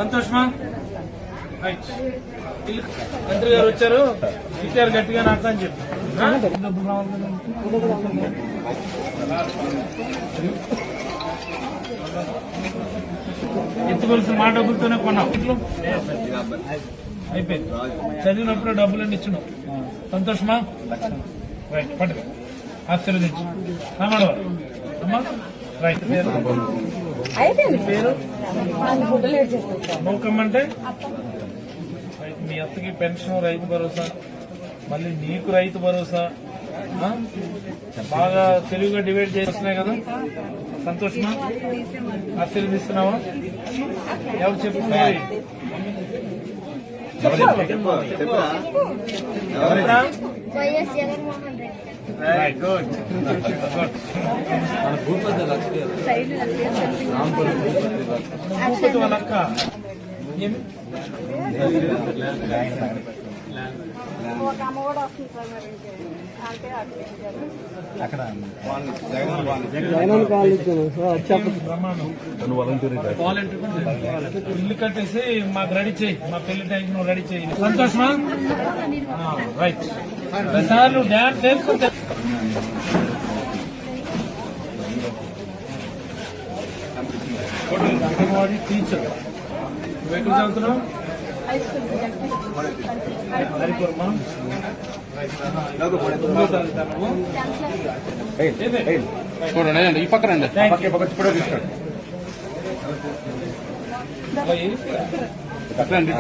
సంతోషమా? రైట్. మంత్రి గారు వచ్చారు, ఇచ్చారు గట్టిగా నాకు అని చెప్పి డబ్బులు రావాలి. ఎత్తుకోవాల్సిన మా డబ్బులతోనే కొన్నాం. అయిపోయింది. చదివినప్పుడు డబ్బులన్నీ ఇచ్చినాం. సంతోషమా? రైట్. పట్టుకు ఆశీర్వదించు. రామాడవారు అమ్మా. రైట్. పేరు నౌకమ్మంటే మీ అత్తకి పెన్షన్, రైతు భరోసా, మళ్ళీ నీకు రైతు భరోసా బాగా తెలివిగా డివైడ్ చేస్తున్నాయి కదా. సంతోషమా? ఆశీర్వదిస్తున్నావా? ఎవరు చెప్పు? అక్క ఇల్లు కట్టేసి మాకు రెడీ చేయి, మా పెళ్లి టైంకి నువ్వు రెడీ చేయి. సంతోషమా? రైట్. సార్ నువ్వు డాన్స్ చేసుకుంటా. అంగన్వాడీ టీచర్ ఎక్కడ చదువుతున్నావు? హరిపురమా? చూడండి ఈ పక్క రండి.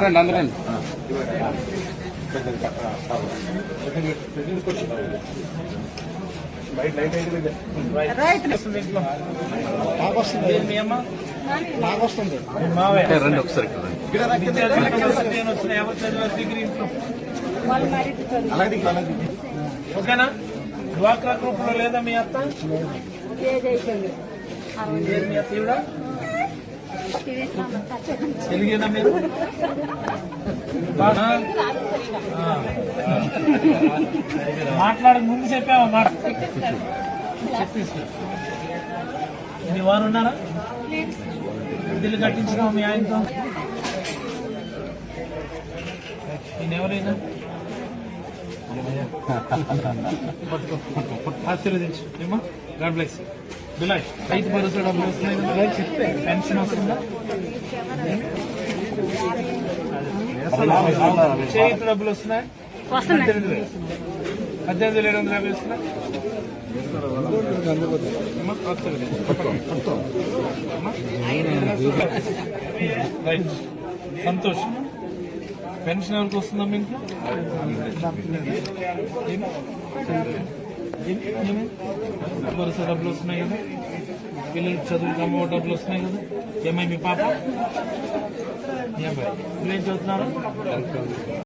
రండి అందరండి. నాకు వస్తుంది. రండి ఒకసారి. ఓకేనా? డ్వాక్రా గ్రూప్ లో లేదా మీ అత్త? మీ అత్త కూడా తెలుగేనా మీరు? మాట్లాడక ముందు చెప్పావా మాట? చెప్పేసి మీ వారు ఉన్నారా? ఇల్లు కట్టించినా మీ ఆయనతో? నేనెవరైనా ఆశీర్వదించు. ఏమా? God bless. బిలాయ్ రైతు భరోసా డబ్బులు వస్తున్నాయి కదా, చెప్తే పెన్షన్ వస్తుందా? చేతి డబ్బులు వస్తున్నాయి? 18,750 వస్తున్నాయి. రైట్. సంతోషం. పెన్షన్ ఎవరికి వస్తుందా మీ ఇంట్లో? భరోసా డబ్బులు వస్తున్నాయి కదా, పిల్లలకి చదువుకు అమ్మ డబ్బులు వస్తున్నాయి కదా. ఏమై మీ పాప? మీ అబ్బాయి ఏం చదువుతున్నారు?